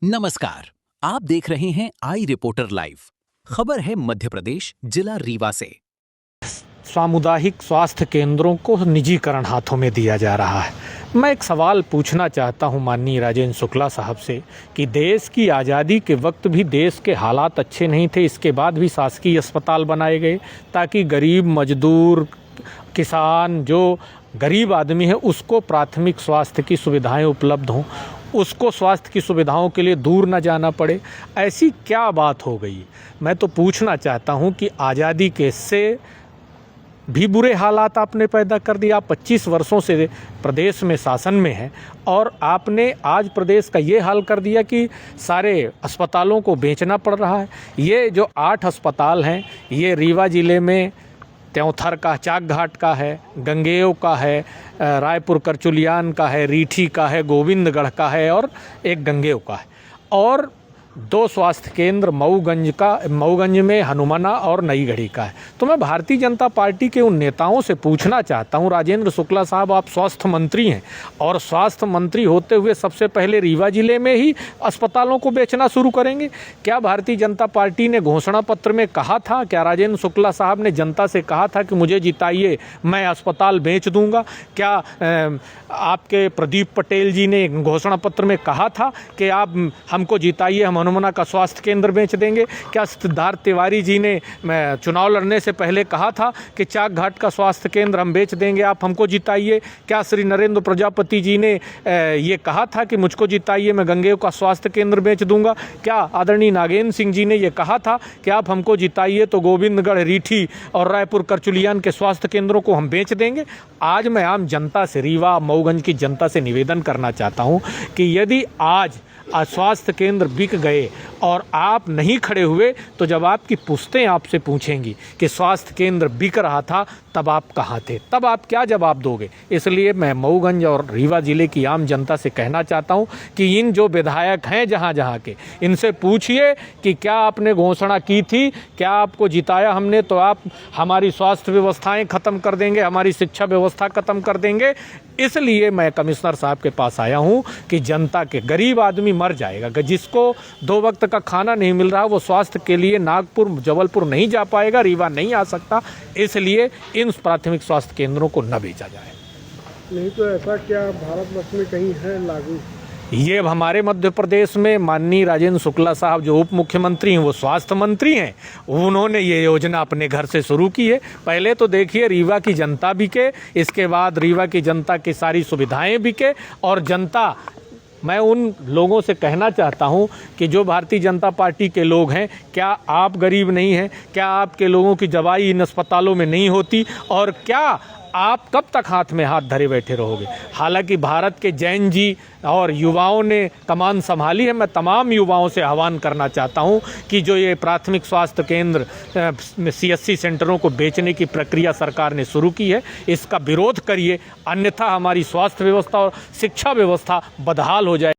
नमस्कार, आप देख रहे हैं आई रिपोर्टर लाइव। खबर है मध्य प्रदेश जिला रीवा से। सामुदायिक स्वास्थ्य केंद्रों को निजीकरण हाथों में दिया जा रहा है। मैं एक सवाल पूछना चाहता हूं माननीय राजेंद्र शुक्ला साहब से कि देश की आज़ादी के वक्त भी देश के हालात अच्छे नहीं थे, इसके बाद भी शासकीय अस्पताल बनाए गए ताकि गरीब मजदूर किसान जो गरीब आदमी है उसको प्राथमिक स्वास्थ्य की सुविधाएं उपलब्ध हों, उसको स्वास्थ्य की सुविधाओं के लिए दूर न जाना पड़े। ऐसी क्या बात हो गई? मैं तो पूछना चाहता हूं कि आज़ादी के से भी बुरे हालात आपने पैदा कर दिया। आप 25 वर्षों से प्रदेश में शासन में हैं और आपने आज प्रदेश का ये हाल कर दिया कि सारे अस्पतालों को बेचना पड़ रहा है। ये जो 8 अस्पताल हैं, ये रीवा ज़िले में त्योंथर का, चाक घाट का है, गंगेय का है, रायपुर करचुलियान का है, रीठी का है, गोविंदगढ़ का है और एक गंगेय का है। और 2 स्वास्थ्य केंद्र मऊगंज में हनुमाना और नई गढ़ी का है। तो मैं भारतीय जनता पार्टी के उन नेताओं से पूछना चाहता हूं, राजेंद्र शुक्ला साहब, आप स्वास्थ्य मंत्री हैं और स्वास्थ्य मंत्री होते हुए सबसे पहले रीवा जिले में ही अस्पतालों को बेचना शुरू करेंगे? क्या भारतीय जनता पार्टी ने घोषणा पत्र में कहा था, क्या राजेंद्र शुक्ला साहब ने जनता से कहा था कि मुझे जिताइए मैं अस्पताल बेच दूंगा? क्या आपके प्रदीप पटेल जी ने घोषणा पत्र में कहा था कि आप हमको जिताइए, हम हनुमाना का स्वास्थ्य केंद्र बेच देंगे? क्या सिद्धार्थ तिवारी जी ने चुनाव लड़ने से पहले कहा था कि चाक घाट का स्वास्थ्य केंद्र हम बेच देंगे, आप हमको जिताइए? क्या श्री नरेंद्र प्रजापति जी ने ये कहा था कि मुझको जिताइए मैं गंगेय का स्वास्थ्य केंद्र बेच दूंगा? क्या आदरणीय नागेंद्र सिंह जी ने ये कहा था कि आप हमको जिताइए तो गोविंदगढ़, रीठी और रायपुर करचुलियान के स्वास्थ्य केंद्रों को हम बेच देंगे? आज मैं आम जनता से, रीवा मऊगंज की जनता से निवेदन करना चाहता हूँ कि यदि आज स्वास्थ्य केंद्र बिक गए और आप नहीं खड़े हुए तो जब आपकी पुश्तें आपसे पूछेंगी कि स्वास्थ्य केंद्र बिक रहा था तब आप कहाँ थे, तब आप क्या जवाब दोगे? इसलिए मैं मऊगंज और रीवा ज़िले की आम जनता से कहना चाहता हूँ कि इन जो विधायक हैं जहाँ के, इनसे पूछिए कि क्या आपने घोषणा की थी, क्या आपको जिताया हमने तो आप हमारी स्वास्थ्य व्यवस्थाएं ख़त्म कर देंगे, हमारी शिक्षा व्यवस्था ख़त्म कर देंगे? इसलिए मैं कमिश्नर साहब के पास आया हूँ कि जनता के गरीब आदमी मर जाएगा, जिसको 2 वक्त का खाना नहीं मिल रहा, वो स्वास्थ्य के लिए नागपुर जबलपुर नहीं जा पाएगा, रीवा नहीं आ सकता। इसलिए इन प्राथमिक स्वास्थ्य केंद्रों को न बेचा जाए। नहीं तो ऐसा क्या भारतवर्ष में कहीं है लागू? ये हमारे मध्य प्रदेश में माननीय राजेंद्र शुक्ला साहब जो उप मुख्यमंत्री हैं, वो स्वास्थ्य मंत्री हैं, उन्होंने ये योजना अपने घर से शुरू की है। पहले तो देखिए रीवा की जनता बिके, इसके बाद रीवा की जनता की सारी सुविधाएं बिके और जनता, मैं उन लोगों से कहना चाहता हूं कि जो भारतीय जनता पार्टी के लोग हैं, क्या आप गरीब नहीं हैं? क्या आपके लोगों की दवाई इन अस्पतालों में नहीं होती? और क्या आप कब तक हाथ में हाथ धरे बैठे रहोगे? हालांकि भारत के जैन जी और युवाओं ने कमान संभाली है। मैं तमाम युवाओं से आह्वान करना चाहता हूं कि जो ये प्राथमिक स्वास्थ्य केंद्र CSC सेंटरों को बेचने की प्रक्रिया सरकार ने शुरू की है, इसका विरोध करिए, अन्यथा हमारी स्वास्थ्य व्यवस्था और शिक्षा व्यवस्था बदहाल हो जाए।